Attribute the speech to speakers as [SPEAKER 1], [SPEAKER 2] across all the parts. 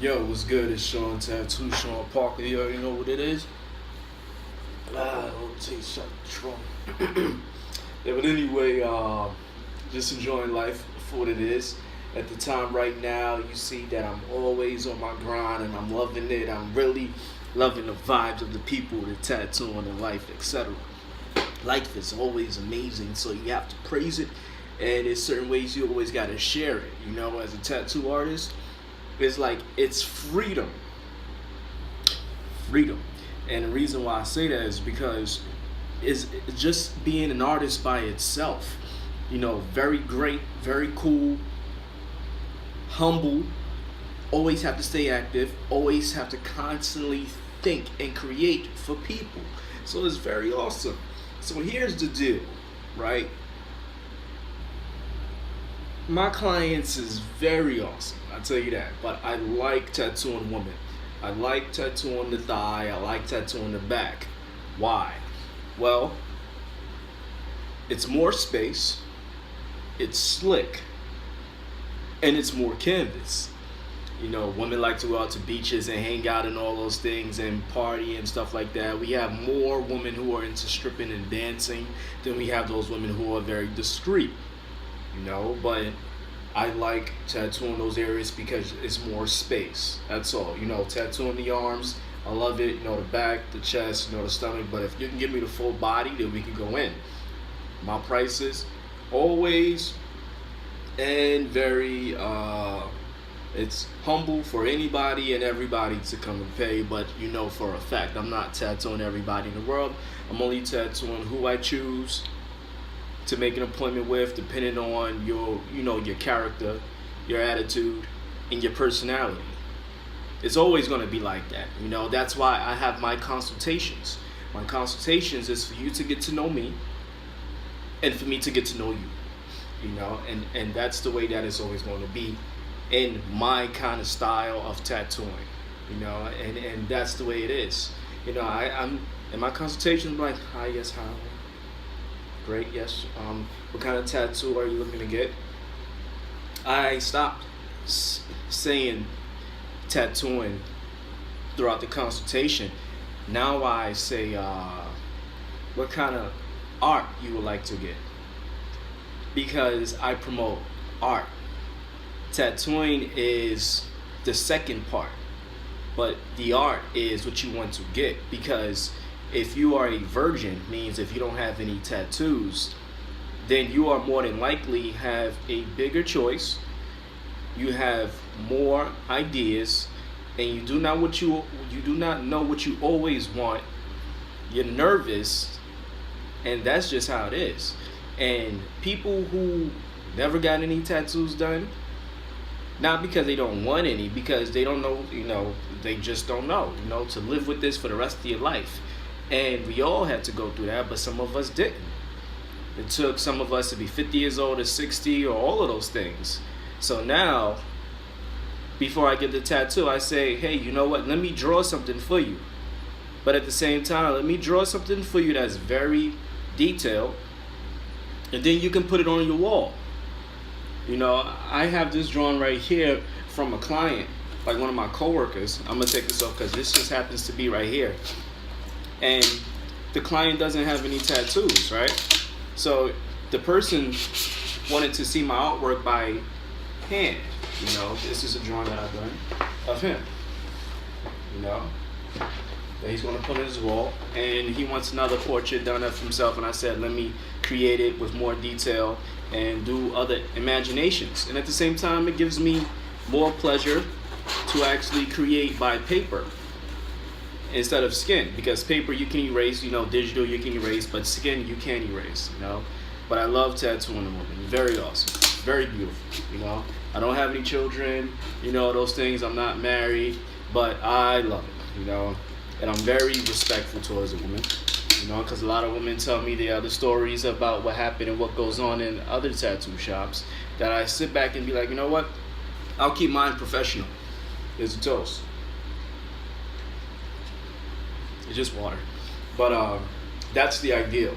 [SPEAKER 1] Yo, what's good? It's Shaun Shaun Parker. You already know what it is. Don't take shot Trump. Yeah, but anyway, just enjoying life for what it is. At the time right now, you see that I'm always on my grind and I'm loving it. I'm really loving the vibes of the people, the tattooing and life, etc. Life is always amazing, so you have to praise it. And in certain ways, you always got to share it. You know, as a tattoo artist, it's like it's freedom. Freedom. And the reason why I say that is because is just being an artist by itself. You know, very great, very cool, humble, always have to stay active, always have to constantly think and create for people. So it's very awesome. So here's the deal, right? My clients is very awesome, I tell you that. But I like tattooing women. I like tattooing the thigh. I like tattooing the back. Why? Well, it's more space, it's slick, and it's more canvas. You know, women like to go out to beaches and hang out and all those things and party and stuff like that. We have more women who are into stripping and dancing than we have those women who are very discreet. But I like tattooing those areas because it's more space. That's all. Tattooing the arms, I love it. The back, the chest, the stomach. But if you can give me the full body, then we can go in. My prices, always and very, it's humble for anybody and everybody to come and pay. But for a fact, I'm not tattooing everybody in the world. I'm only tattooing who I choose to make an appointment with, depending on your character, your attitude, and your personality. It's always going to be like that. That's why I have my consultations. My consultations is for you to get to know me and for me to get to know you. And that's the way that it's always going to be in my kind of style of tattooing. And that's the way it is. I'm in my consultation, I'm like, hi, yes, hi. Great, yes. What kind of tattoo are you looking to get? I stopped saying tattooing throughout the consultation. Now I say, what kind of art you would like to get? Because I promote art. Tattooing is the second part, but the art is what you want to get. Because if you are a virgin, means if you don't have any tattoos, then you are more than likely have a bigger choice. You have more ideas, and you do not know what you always want. You're nervous, and that's just how it is. And people who never got any tattoos done, not because they don't want any, because they don't know, they just don't know, to live with this for the rest of your life. And we all had to go through that, but some of us didn't. It took some of us to be 50 years old or 60 or all of those things. So now, before I get the tattoo, I say, hey, you know what? Let me draw something for you. But at the same time, let me draw something for you that's very detailed. And then you can put it on your wall. I have this drawing right here from a client, like one of my coworkers. I'm going to take this off because this just happens to be right here. And the client doesn't have any tattoos, right? So the person wanted to see my artwork by hand. This is a drawing that I've done of him. That he's going to put on his wall, and he wants another portrait done of himself. And I said, let me create it with more detail and do other imaginations. And at the same time, it gives me more pleasure to actually create by paper instead of skin, because paper you can erase, digital you can erase, but skin you can't erase. But I love tattooing a woman. Very awesome, very beautiful. I don't have any children, those things. I'm not married, but I love it. And I'm very respectful towards a woman. Because a lot of women tell me the other stories about what happened and what goes on in other tattoo shops, that I sit back and be like, you know what, I'll keep mine professional. Here's a toast. It's just water. But that's the ideal,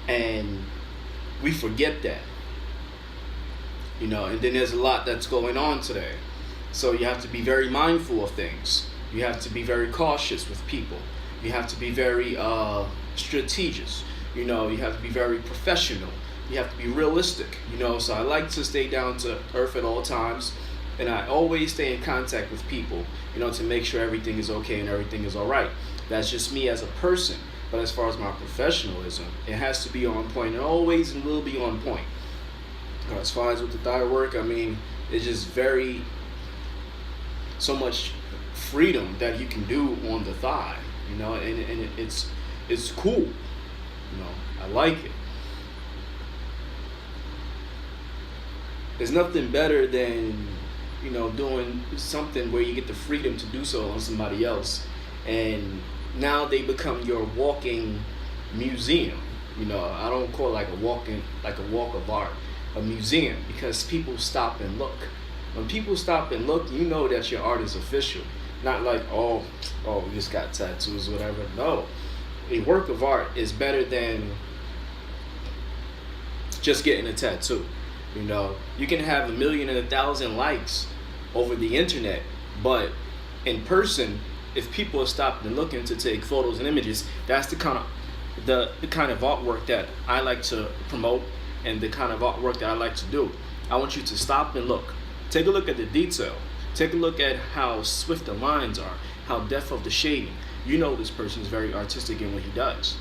[SPEAKER 1] and we forget that. And then there's a lot that's going on today. So you have to be very mindful of things. You have to be very cautious with people. You have to be very strategic. You have to be very professional. You have to be realistic. So I like to stay down to earth at all times, and I always stay in contact with people. To make sure everything is okay and everything is all right. That's just me as a person. But as far as my professionalism, it has to be on point, and always and will be on point. As far as with the thigh work, I mean, it's just very so much freedom that you can do on the thigh, and it's cool. I like it. There's nothing better than doing something where you get the freedom to do so on somebody else, and now they become your walking museum. I don't call it like a walk of art, a museum, because people stop and look. When people stop and look, you know that your art is official. Not like, oh, you just got tattoos or whatever. No, a work of art is better than just getting a tattoo. You can have 1,000,000 and 1,000 likes over the internet, but in person, if people are stopping and looking to take photos and images, that's the kind of artwork that I like to promote, and the kind of artwork that I like to do. I want you to stop and look. Take a look at the detail. Take a look at how swift the lines are, how depth of the shading. This person is very artistic in what he does.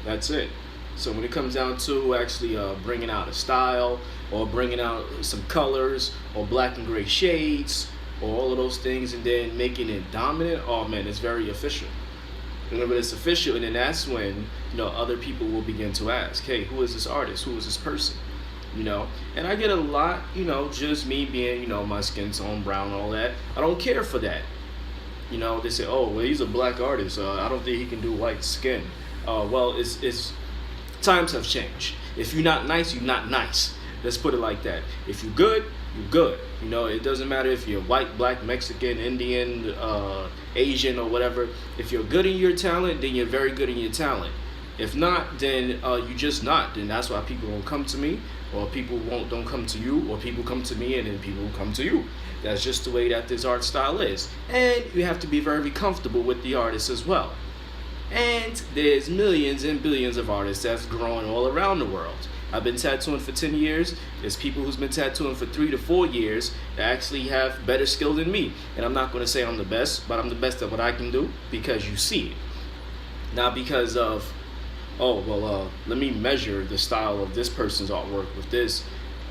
[SPEAKER 1] That's it. So when it comes down to actually bringing out a style, or bringing out some colors, or black and gray shades, or all of those things, and then making it dominant, oh man, it's very official. Whenever it's official, and then that's when other people will begin to ask, hey, who is this artist? Who is this person? And I get a lot, just me being, my skin tone brown and all that. I don't care for that. They say, oh, well, he's a black artist. I don't think he can do white skin. Well, it's times have changed. If you're not nice, you're not nice. Let's put it like that. If you're good, you're good. It doesn't matter if you're white, black, Mexican, Indian, Asian, or whatever. If you're good in your talent, then you're very good in your talent. If not, then you're just not. Then that's why people don't come to me, or people don't come to you, or people come to me and then people come to you. That's just the way that this art style is. And you have to be very comfortable with the artist as well. And there's millions and billions of artists that's growing all around the world. I've been tattooing for 10 years. There's people who's been tattooing for 3 to 4 years that actually have better skill than me. And I'm not going to say I'm the best, but I'm the best at what I can do, because you see it. Not because of, let me measure the style of this person's artwork with this.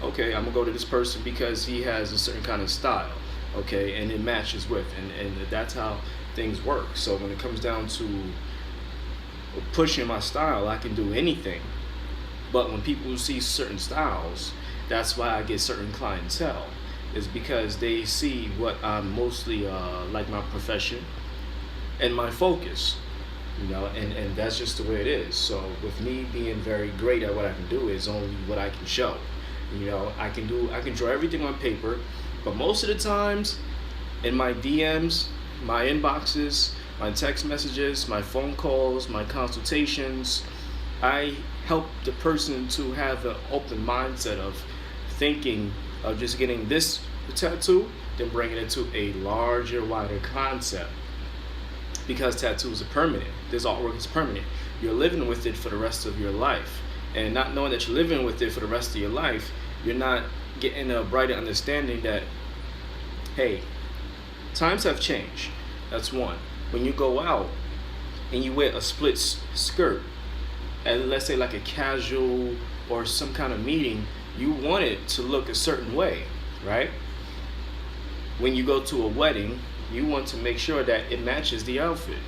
[SPEAKER 1] Okay, I'm going to go to this person because he has a certain kind of style. Okay, and it matches with. And that's how things work. So when it comes down to pushing my style, I can do anything. But when people see certain styles, that's why I get certain clientele. Is because they see what I'm mostly like my profession and my focus, and that's just the way it is. So with me being very great at what I can do is only what I can show. I can draw everything on paper, but most of the times in my DMs, my inboxes, my text messages, my phone calls, my consultations, I help the person to have an open mindset of thinking of just getting this tattoo, then bringing it to a larger, wider concept. Because tattoos are permanent. This artwork is permanent. You're living with it for the rest of your life. And not knowing that you're living with it for the rest of your life, you're not getting a brighter understanding that, hey, times have changed. That's one. When you go out and you wear a split skirt, and let's say like a casual or some kind of meeting, you want it to look a certain way, right? When you go to a wedding, you want to make sure that it matches the outfit.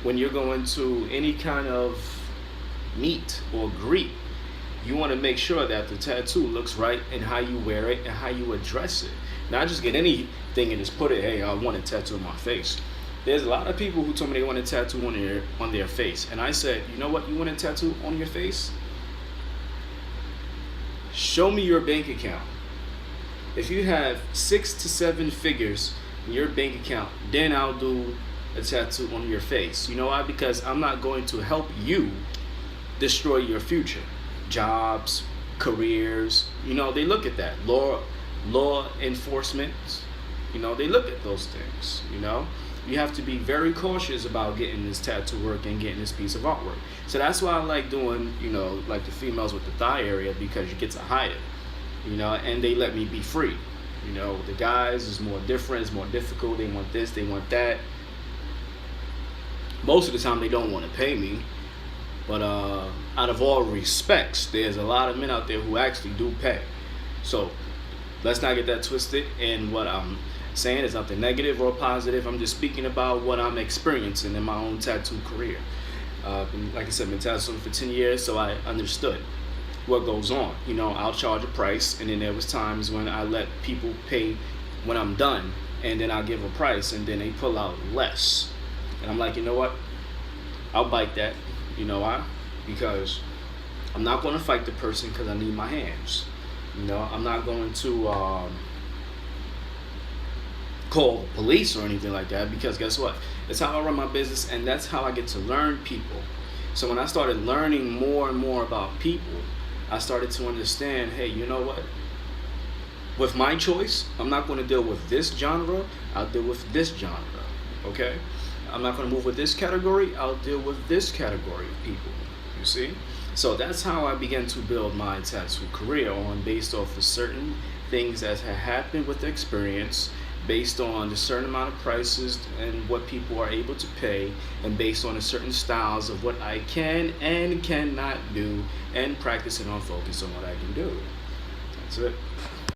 [SPEAKER 1] When you're going to any kind of meet or greet, you want to make sure that the tattoo looks right in how you wear it and how you address it. Not just get anything and just put it, hey, I want a tattoo on my face. There's a lot of people who told me they want a tattoo on their face. And I said, you know what, you want a tattoo on your face? Show me your bank account. If you have 6 to 7 figures in your bank account, then I'll do a tattoo on your face. You know why? Because I'm not going to help you destroy your future. Jobs, careers, they look at that. Law enforcement, They look at those things. You have to be very cautious about getting this tattoo work and getting this piece of artwork. So that's why I like doing, like the females with the thigh area, because you get to hide it, and they let me be free. The guys is more different, it's more difficult. They want this, they want that. Most of the time they don't want to pay me, but out of all respects, there's a lot of men out there who actually do pay. So let's not get that twisted. And what I'm saying is nothing negative or positive. I'm just speaking about what I'm experiencing in my own tattoo career. Like I said, been tattooing for 10 years, so I understood what goes on. I'll charge a price, and then there was times when I let people pay when I'm done, and then I'll give a price, and then they pull out less. And I'm like, you know what? I'll bite that. You know why? Because I'm not going to fight the person because I need my hands. I'm not going to call the police or anything like that, because guess what? That's how I run my business, and that's how I get to learn people. So when I started learning more and more about people, I started to understand, hey, you know what? With my choice, I'm not going to deal with this genre, I'll deal with this genre, okay? I'm not going to move with this category, I'll deal with this category of people, you see? So that's how I began to build my tattoo career, based off of certain things that had happened with the experience, based on the certain amount of prices and what people are able to pay, and based on the certain styles of what I can and cannot do, and practicing on focus on what I can do. That's it.